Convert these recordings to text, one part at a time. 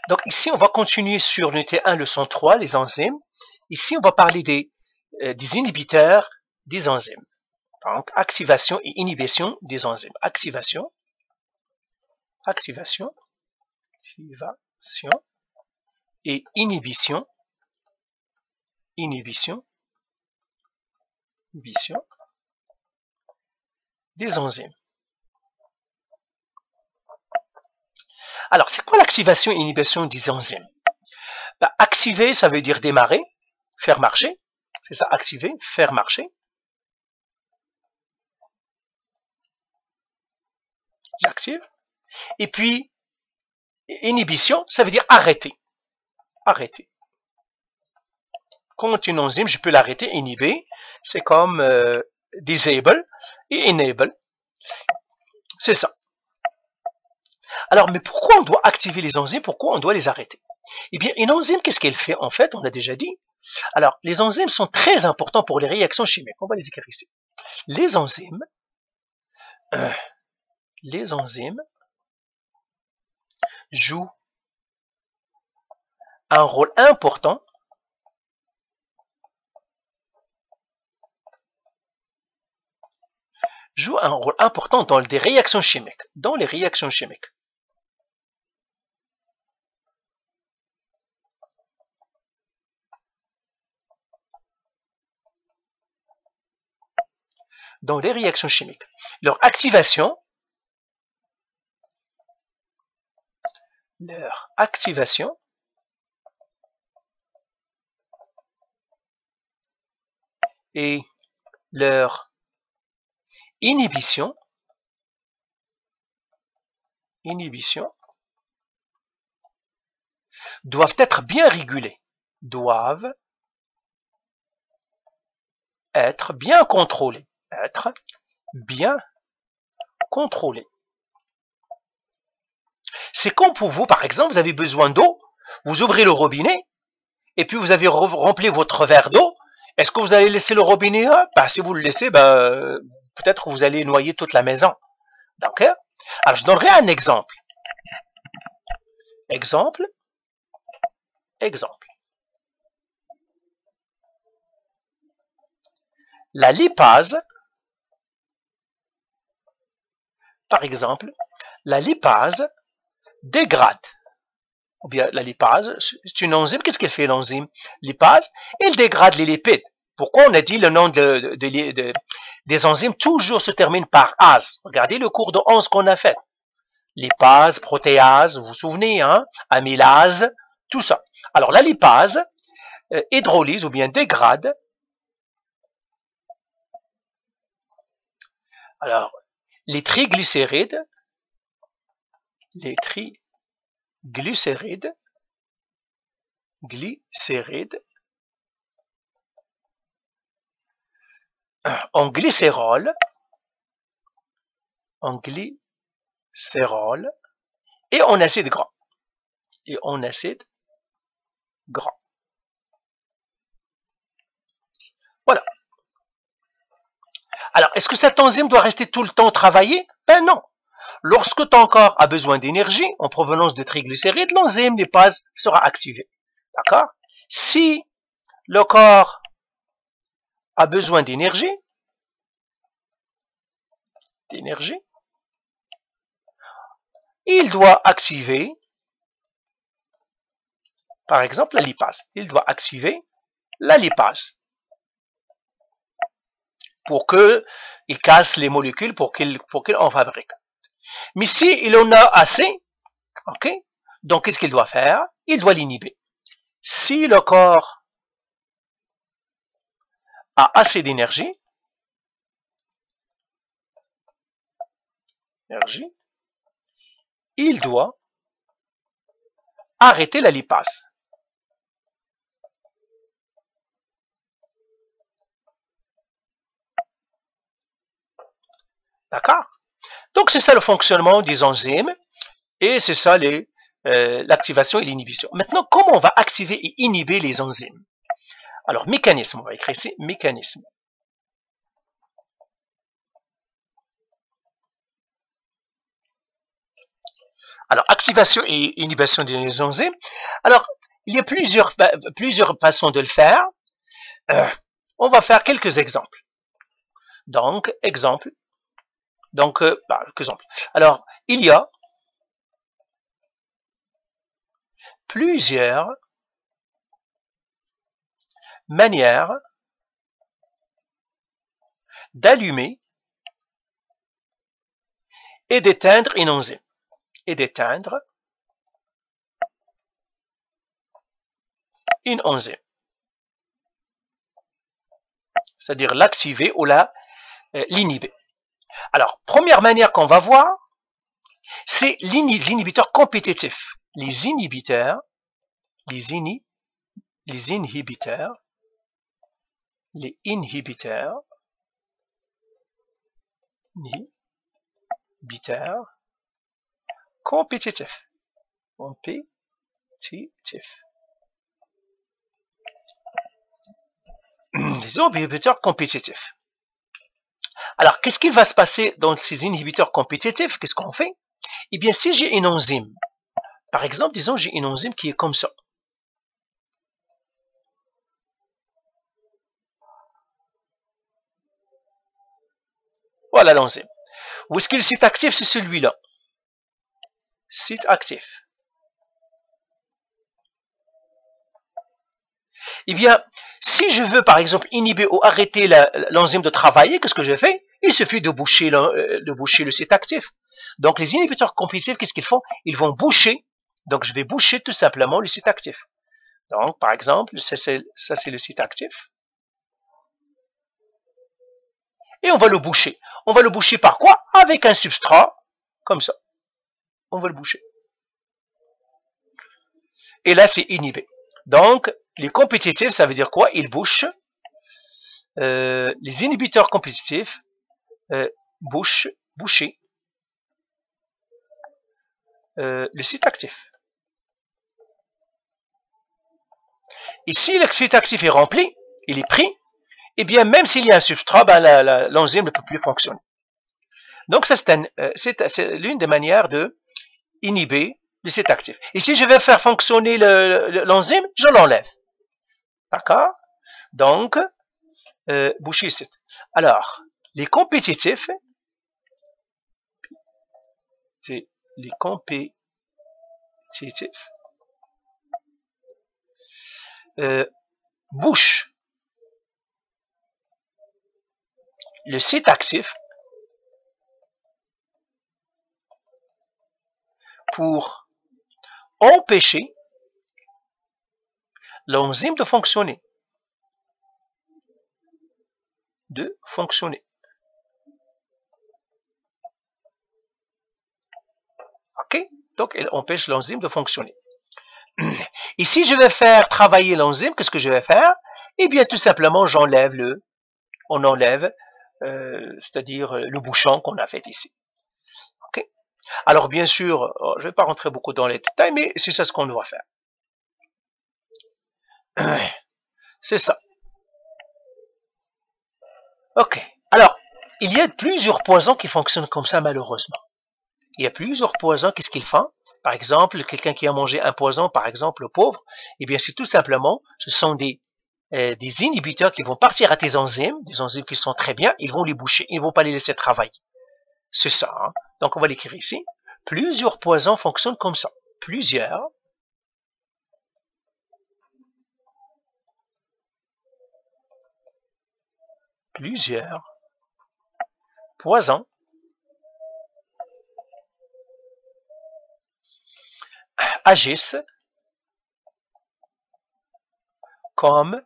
Donc ici, on va continuer sur l'unité 1, leçon 3, les enzymes. Ici, on va parler des inhibiteurs des enzymes. Donc, activation et inhibition des enzymes. Activation et inhibition des enzymes. Alors, c'est quoi l'activation et inhibition des enzymes? Ben, activer, ça veut dire démarrer, faire marcher. C'est ça, activer, faire marcher. J'active. Et puis, inhibition, ça veut dire arrêter. Arrêter. Quand une enzyme, je peux l'arrêter, inhiber. C'est comme disable et enable. C'est ça. Alors, mais pourquoi on doit activer les enzymes? Pourquoi on doit les arrêter? Eh bien, une enzyme, qu'est-ce qu'elle fait? En fait, on l'a déjà dit. Alors, les enzymes sont très importants pour les réactions chimiques. On va les écrire ici. Les enzymes jouent un rôle important dans des réactions chimiques. Dans les réactions chimiques. Dans les réactions chimiques. Leur activation et leur inhibition doivent être bien régulées, doivent être bien contrôlées, C'est comme pour vous, par exemple, vous avez besoin d'eau, vous ouvrez le robinet, et puis vous avez rempli votre verre d'eau. Est-ce que vous allez laisser le robinet? Si vous le laissez, peut-être que vous allez noyer toute la maison. D'accord? Alors, je donnerai un exemple. Exemple. La lipase, par exemple, la lipase dégrade. Ou bien la lipase, c'est une enzyme. Qu'est-ce qu'elle fait, l'enzyme lipase? Elle dégrade les lipides. Pourquoi on a dit le nom des enzymes toujours se termine par ase? Regardez le cours de 11 qu'on a fait. Lipase, protéase, vous vous souvenez, hein? Amylase, tout ça. Alors la lipase hydrolyse ou bien dégrade. Alors, les triglycérides en glycérol et en acide gras. Voilà. Alors, est-ce que cette enzyme doit rester tout le temps travailler? Ben non. Lorsque ton corps a besoin d'énergie en provenance de triglycérides, l'enzyme lipase sera activée. D'accord? Si le corps a besoin d'énergie, il doit activer, par exemple, la lipase. Il doit activer la lipase pour qu'il casse les molécules, pour qu'il en fabrique. Mais s'il en a assez, ok, donc qu'est-ce qu'il doit faire? Il doit l'inhiber. Si le corps a assez d'énergie, il doit arrêter la lipase. D'accord? Donc c'est ça le fonctionnement des enzymes et c'est ça l'activation et l'inhibition. Maintenant, comment on va activer et inhiber les enzymes? Alors, mécanisme, on va écrire ici, mécanisme. Alors, activation et inhibition des enzymes. Alors, il y a plusieurs façons de le faire. On va faire quelques exemples. Donc, exemple. Donc, exemple. Alors, il y a plusieurs manières d'allumer et d'éteindre une enzyme. Et d'éteindre une enzyme. C'est-à-dire l'activer ou l'inhiber. Alors, première manière qu'on va voir, c'est les inhibiteurs compétitifs. Les inhibiteurs compétitifs. Les inhibiteurs compétitifs. Alors, qu'est-ce qui va se passer dans ces inhibiteurs compétitifs? Qu'est-ce qu'on fait? Eh bien, si j'ai une enzyme, par exemple, disons j'ai une enzyme qui est comme ça. Voilà l'enzyme. Où est-ce que le site actif? C'est celui-là. Site actif. Eh bien, si je veux, par exemple, inhiber ou arrêter l'enzyme de travailler, qu'est-ce que je fais? Il suffit de boucher le site actif. Donc, les inhibiteurs compétitifs, qu'est-ce qu'ils font? Ils vont boucher. Donc, je vais boucher tout simplement le site actif. Donc, par exemple, ça c'est le site actif. Et on va le boucher. On va le boucher par quoi? Avec un substrat, comme ça. On va le boucher. Et là, c'est inhibé. Donc, les compétitifs, ça veut dire quoi? Ils bouchent. Les inhibiteurs compétitifs boucher le site actif. Et si le site actif est rempli, il est pris, eh bien, même s'il y a un substrat, l'enzyme ne peut plus fonctionner. Donc, ça, c'est l'une des manières de inhiber le site actif. Et si je veux faire fonctionner l'enzyme, je l'enlève. D'accord? Donc, boucher le site. Alors, les compétitifs, c'est les compétitifs, bouchent le site actif pour empêcher l'enzyme de fonctionner. Ok? Donc, elle empêche l'enzyme de fonctionner. Et si je vais faire travailler l'enzyme, qu'est-ce que je vais faire? Eh bien, tout simplement, on enlève, c'est-à-dire le bouchon qu'on a fait ici. Ok? Alors, bien sûr, je ne vais pas rentrer beaucoup dans les détails, mais c'est ça ce qu'on doit faire. C'est ça. Ok. Alors, il y a plusieurs poisons qui fonctionnent comme ça, malheureusement. Il y a plusieurs poisons, qu'est-ce qu'ils font? Par exemple, quelqu'un qui a mangé un poison, par exemple, le pauvre, eh bien, c'est tout simplement, ce sont des inhibiteurs qui vont partir à tes enzymes, des enzymes qui sont très bien, ils vont les boucher, ils ne vont pas les laisser travailler. C'est ça. Hein? Donc, on va l'écrire ici. Plusieurs poisons fonctionnent comme ça. Plusieurs poisons agissent comme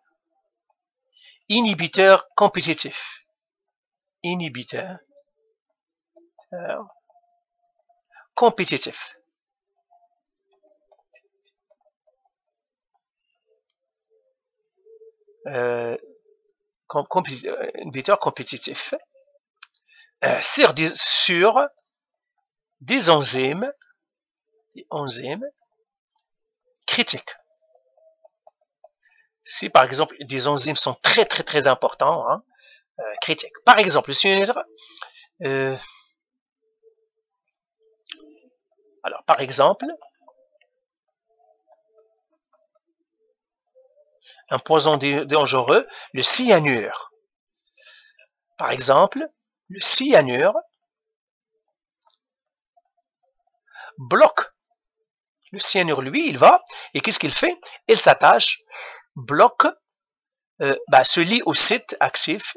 inhibiteurs compétitifs. Inhibiteurs compétitifs. Inhibiteurs compétitifs sur des enzymes critiques. Si par exemple des enzymes sont très très très importants, hein, critiques. Par exemple, Alors, par exemple, un poison dangereux, le cyanure. Par exemple, le cyanure bloque. Le cyanure, lui, il va, et qu'est-ce qu'il fait? Il s'attache, bloque, se lie au site actif,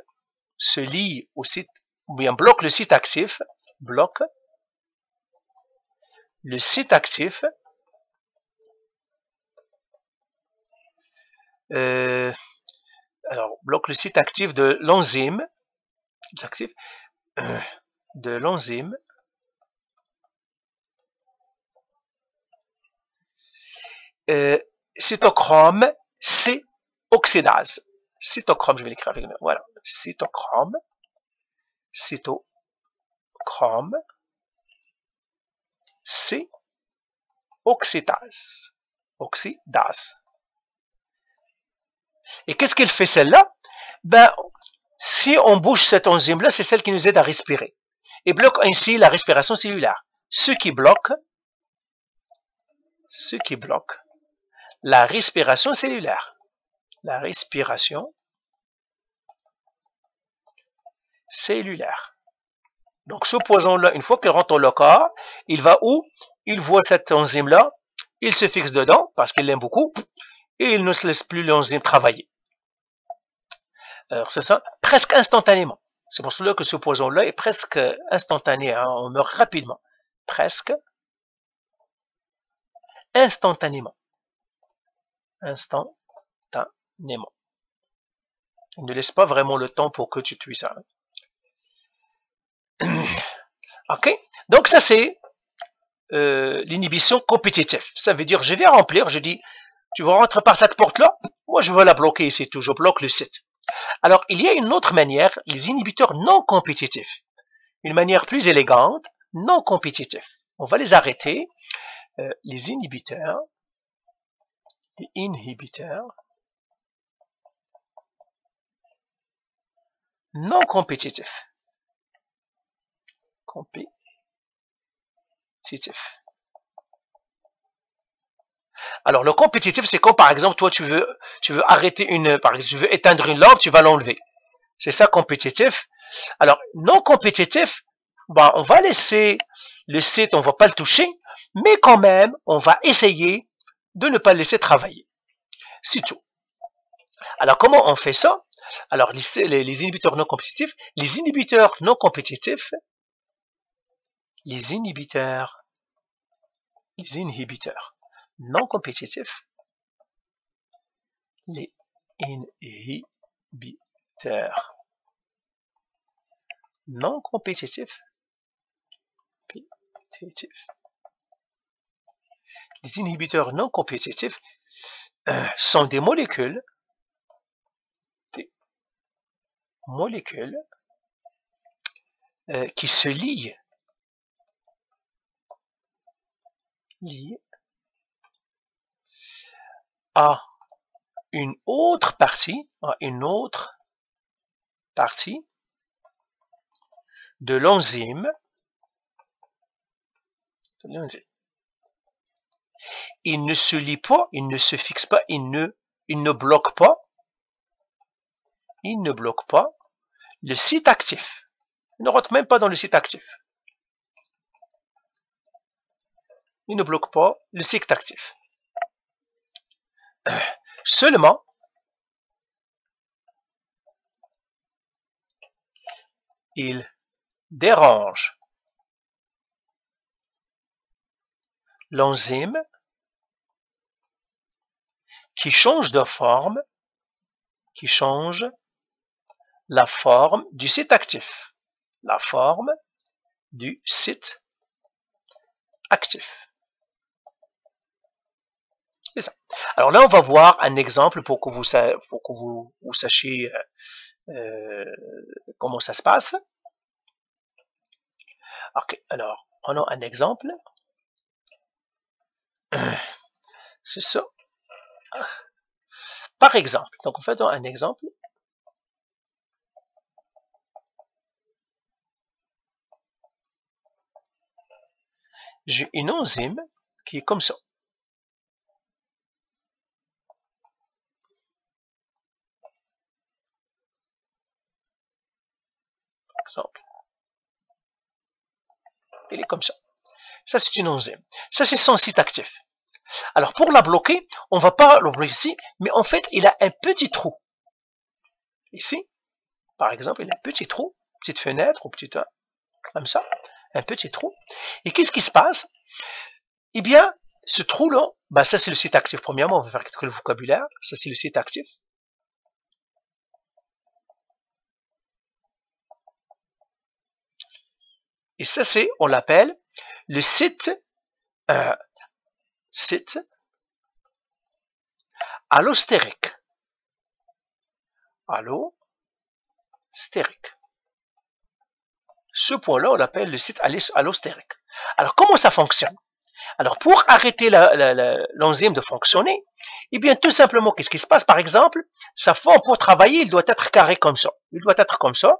se lie au site, ou bien bloque le site actif, bloque le site actif, alors bloque le site actif de l'enzyme, cytochrome C oxydase. Cytochrome, je vais l'écrire avec nous. Voilà, cytochrome C oxydase. Et qu'est-ce qu'elle fait celle-là? Ben, si on bouge cette enzyme-là, c'est celle qui nous aide à respirer et bloque ainsi la respiration cellulaire. Ce qui bloque la respiration cellulaire. La respiration cellulaire. Donc ce poison-là, une fois qu'il rentre dans le corps, il va où? Il voit cette enzyme-là, il se fixe dedans parce qu'il l'aime beaucoup et il ne se laisse plus l'enzyme travailler. Alors c'est ça, presque instantanément. C'est pour cela que ce poison-là est presque instantané, hein, on meurt rapidement. Presque instantanément. Il ne laisse pas vraiment le temps pour que tu tues ça. Ok, donc ça c'est l'inhibition compétitive. Ça veut dire je vais remplir, je dis tu vas rentrer par cette porte-là, moi je vais la bloquer ici, je bloque le site. Alors il y a une autre manière, les inhibiteurs non compétitifs. Une manière plus élégante, non compétitifs. On va les arrêter. Les inhibiteurs non compétitifs. Alors le compétitif, c'est quand par exemple toi tu veux arrêter par exemple tu veux éteindre une lampe, tu vas l'enlever. C'est ça compétitif. Alors non compétitif, ben, on va laisser le site, on va pas le toucher, mais quand même on va essayer de ne pas le laisser travailler. C'est tout. Alors comment on fait ça? Alors les inhibiteurs non compétitifs, les inhibiteurs non compétitifs non compétitifs, les inhibiteurs non compétitifs, les inhibiteurs non compétitifs sont des molécules qui se lient à une autre partie de l'enzyme. Il ne se lie pas, il ne se fixe pas, il ne bloque pas le site actif. Il ne rentre même pas dans le site actif. Il ne bloque pas le site actif. Seulement, il dérange l'enzyme qui change de forme, la forme du site actif. C'est ça. Alors là, on va voir un exemple pour que vous sachiez comment ça se passe. Ok, alors, prenons un exemple. C'est ça. Par exemple, donc faisons un exemple. j'ai une enzyme qui est comme ça. Par exemple. Il est comme ça. Ça, c'est une enzyme. Ça, c'est son site actif. Alors, pour la bloquer, on ne va pas le bloquer ici, mais en fait, il a un petit trou. Ici, par exemple, il a un petit trou, petite fenêtre, ou petite, comme ça, un petit trou. Et qu'est-ce qui se passe? Eh bien, ce trou-là, ben ça c'est le site actif. Premièrement, on va faire que le vocabulaire. Ça c'est le site actif. Et ça c'est, on l'appelle le site allostérique. Allostérique. Ce point-là, on l'appelle le site allostérique. Alors, comment ça fonctionne? Alors, pour arrêter l'enzyme de fonctionner, eh bien, tout simplement, qu'est-ce qui se passe? Par exemple, sa forme pour travailler, il doit être carré comme ça. Il doit être comme ça.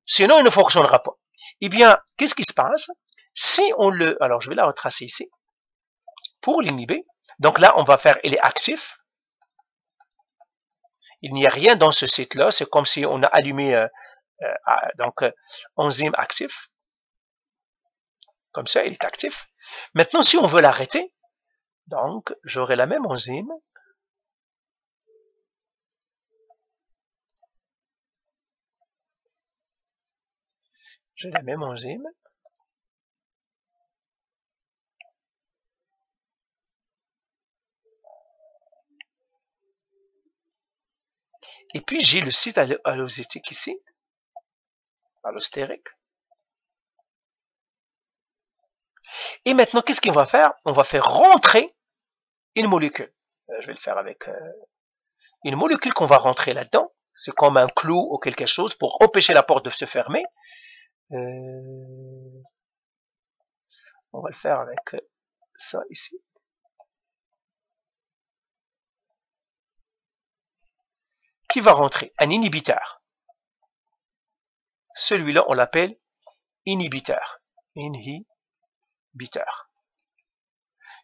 Sinon, il ne fonctionnera pas. Eh bien, qu'est-ce qui se passe? Si on le... Alors, je vais la retracer ici. Pour l'inhiber, donc là, on va faire, il est actif. Il n'y a rien dans ce site-là. C'est comme si on a allumé enzyme actif. Comme ça, il est actif. Maintenant, si on veut l'arrêter, donc, j'aurai la même enzyme. J'ai la même enzyme. Et puis, j'ai le site allostérique ici. Allostérique. Et maintenant, qu'est-ce qu'on va faire? On va faire rentrer une molécule. Je vais le faire avec une molécule qu'on va rentrer là-dedans. C'est comme un clou ou quelque chose pour empêcher la porte de se fermer. On va le faire avec ça ici. Qui va rentrer? Un inhibiteur. Celui-là, on l'appelle inhibiteur. Inhibiteur.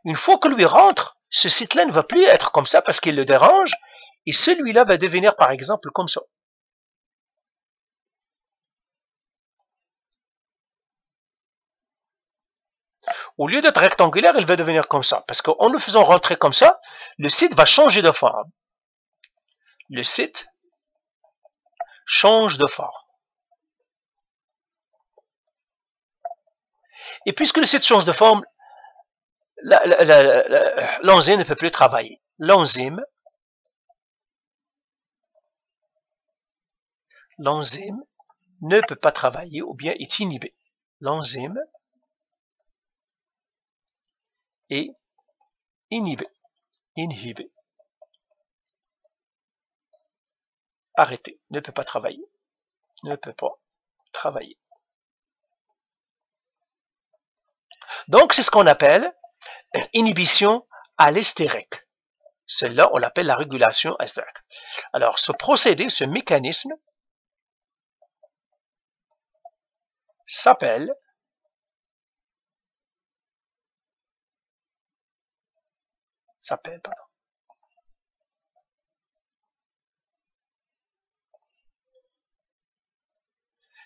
Une fois que lui rentre, ce site-là ne va plus être comme ça parce qu'il le dérange. Et celui-là va devenir, par exemple, comme ça. Au lieu d'être rectangulaire, il va devenir comme ça. Parce qu'en le faisant rentrer comme ça, le site va changer de forme. Le site change de forme. Et puisque le site change de forme, l'enzyme ne peut plus travailler. L'enzyme ne peut pas travailler ou bien est inhibée. L'enzyme est inhibée. Arrêtez. Ne peut pas travailler. Ne peut pas travailler. Donc, c'est ce qu'on appelle inhibition allostérique. Celle-là, on l'appelle la régulation allostérique. Alors, ce procédé, ce mécanisme s'appelle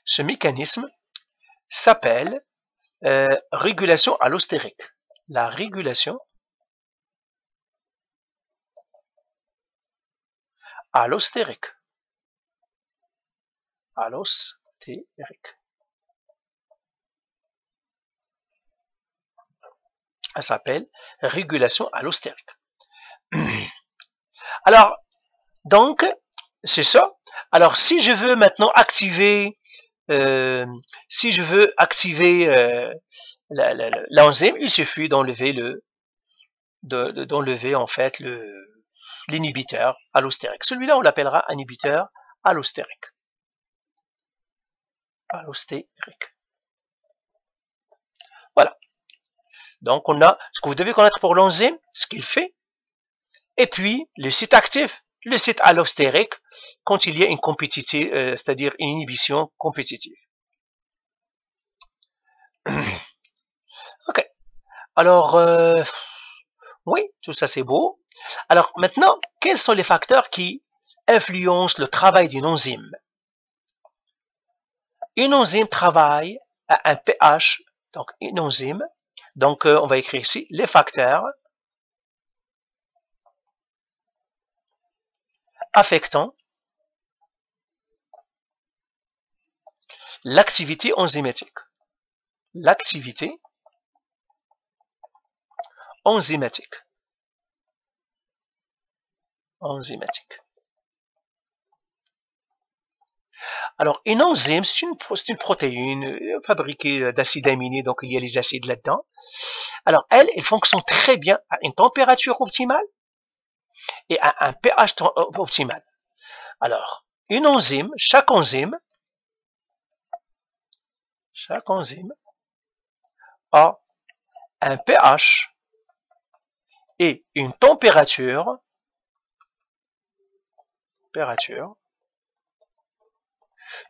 ce mécanisme s'appelle régulation allostérique. La régulation allostérique. Elle s'appelle régulation allostérique. Alors, donc, c'est ça. Alors, si je veux maintenant activer, l'enzyme, il suffit d'enlever en fait l'inhibiteur allostérique. Celui-là, on l'appellera inhibiteur allostérique. Voilà. Donc, on a ce que vous devez connaître pour l'enzyme, ce qu'il fait, et puis le site actif, le site allostérique, quand il y a une compétitivité, c'est-à-dire une inhibition compétitive. Alors, oui, tout ça c'est beau. Alors maintenant, quels sont les facteurs qui influencent le travail d'une enzyme? Une enzyme travaille à un pH, donc une enzyme. Donc on va écrire ici les facteurs affectant l'activité enzymatique. L'activité enzymatique. Alors, une enzyme, c'est une protéine fabriquée d'acides aminés, donc il y a les acides là-dedans. Alors, elle fonctionne très bien à une température optimale et à un pH optimal. Alors, une enzyme, chaque enzyme a un pH et une température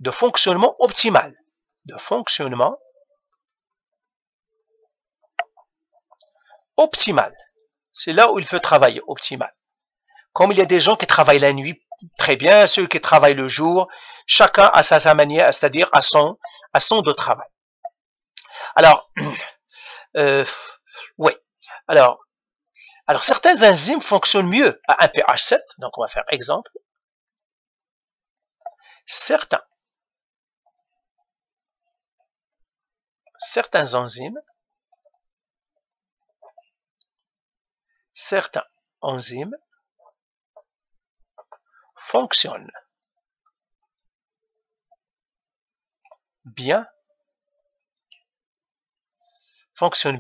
de fonctionnement optimal. C'est là où il faut travailler, optimal. Comme il y a des gens qui travaillent la nuit, très bien, ceux qui travaillent le jour, chacun à sa manière, c'est-à-dire à son de travail. Alors, oui. Alors, certains enzymes fonctionnent mieux à un pH 7, donc on va faire exemple. Certains enzymes fonctionnent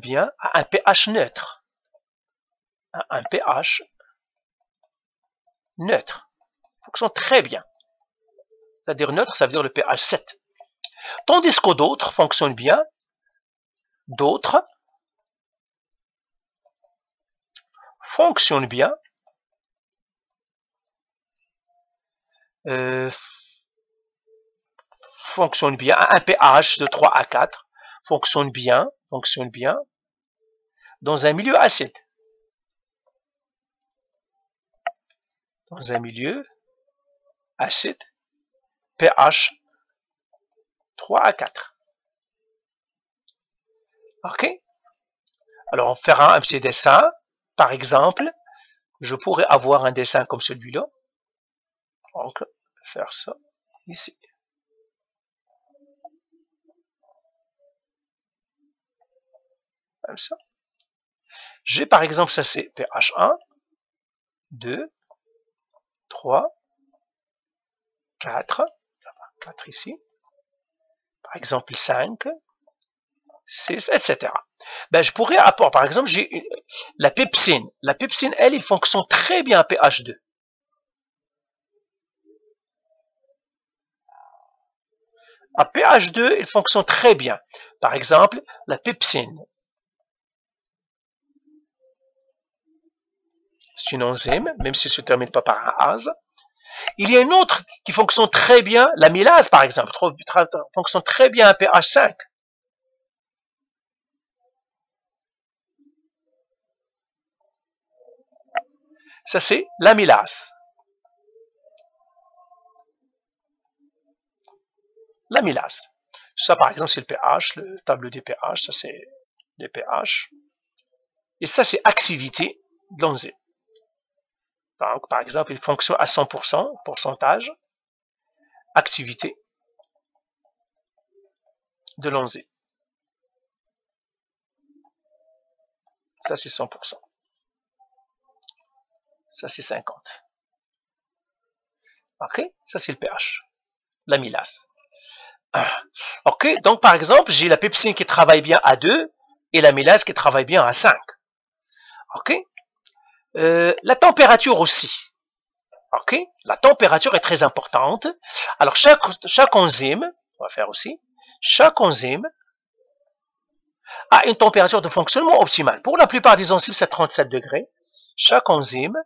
bien à un pH neutre. Fonctionne très bien. C'est-à-dire neutre, ça veut dire le pH 7. Tandis que d'autres fonctionnent bien. Fonctionne bien à un pH de 3 à 4, fonctionne bien dans un milieu acide. pH 3 à 4. Ok? Alors on fera un petit dessin. Par exemple, je pourrais avoir un dessin comme celui-là. Donc, faire ça ici. Comme ça. J'ai par exemple, ça c'est pH 1, 2, 3, 4 ici. Par exemple 5, 6, etc. Ben, je pourrais apporter, par exemple, j'ai la pepsine. La pepsine, elle fonctionne très bien à pH 2. À pH 2, il fonctionne très bien. Par exemple, la pepsine. C'est une enzyme, même si ça ne se termine pas par un ase. Il y a une autre qui fonctionne très bien, l'amylase par exemple, fonctionne très bien à pH 5. Ça c'est l'amylase. Ça par exemple c'est le pH, le tableau des pH, ça c'est les pH. Et ça c'est activité de l'enzyme. Donc par exemple il fonctionne à 100%, pourcentage, activité de l'enzyme. Ça c'est 100%. Ça c'est 50. Ok, ça c'est le pH, l'amylase. Ok, donc par exemple, j'ai la pepsine qui travaille bien à 2 et l'amylase qui travaille bien à 5. Ok, la température aussi. Ok, la température est très importante. Alors chaque enzyme, on va faire aussi, chaque enzyme a une température de fonctionnement optimale. Pour la plupart des enzymes, c'est 37 degrés. Chaque enzyme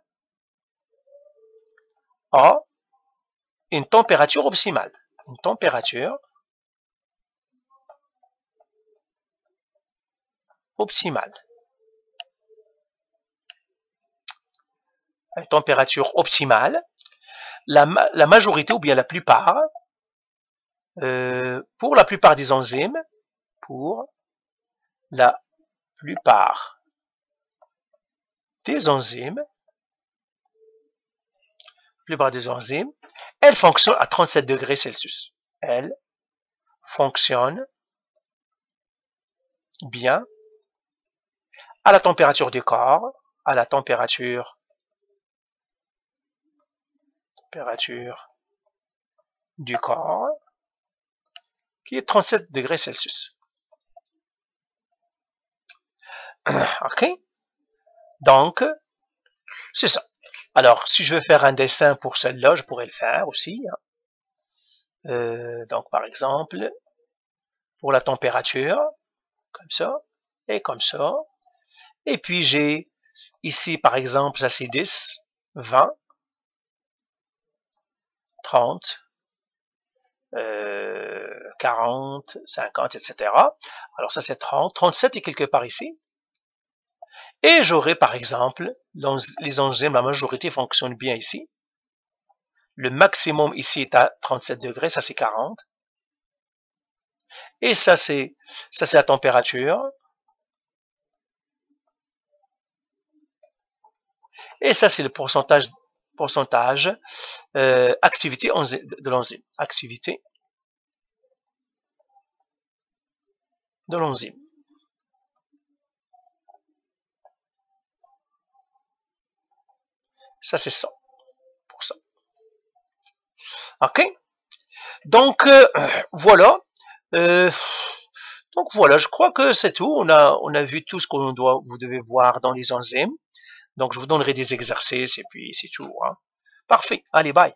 a une température optimale. Une température optimale. à une température optimale, la majorité ou bien la plupart, pour la plupart des enzymes, elles fonctionnent à 37 degrés Celsius. Elles fonctionnent bien à la température du corps, à la température du corps, qui est 37 degrés Celsius. Ok? Donc, c'est ça. Alors, si je veux faire un dessin pour celle-là, je pourrais le faire aussi. Donc, par exemple, pour la température, comme ça, et comme ça. Et puis, j'ai ici, par exemple, ça c'est 10, 20, 30, 40, 50, etc. Alors, ça c'est 30, 37 est quelque part ici. Et j'aurai, par exemple, les enzymes, la majorité fonctionne bien ici. Le maximum ici est à 37 degrés, ça c'est 40. Et ça c'est la température. Et ça c'est le pourcentage activité de l'enzyme. Activité de l'enzyme. Ça c'est 100%. Ok? Donc voilà. Donc voilà, je crois que c'est tout. On a vu tout ce que vous devez voir dans les enzymes. Donc je vous donnerai des exercices et puis c'est tout. Hein. Parfait. Allez, bye.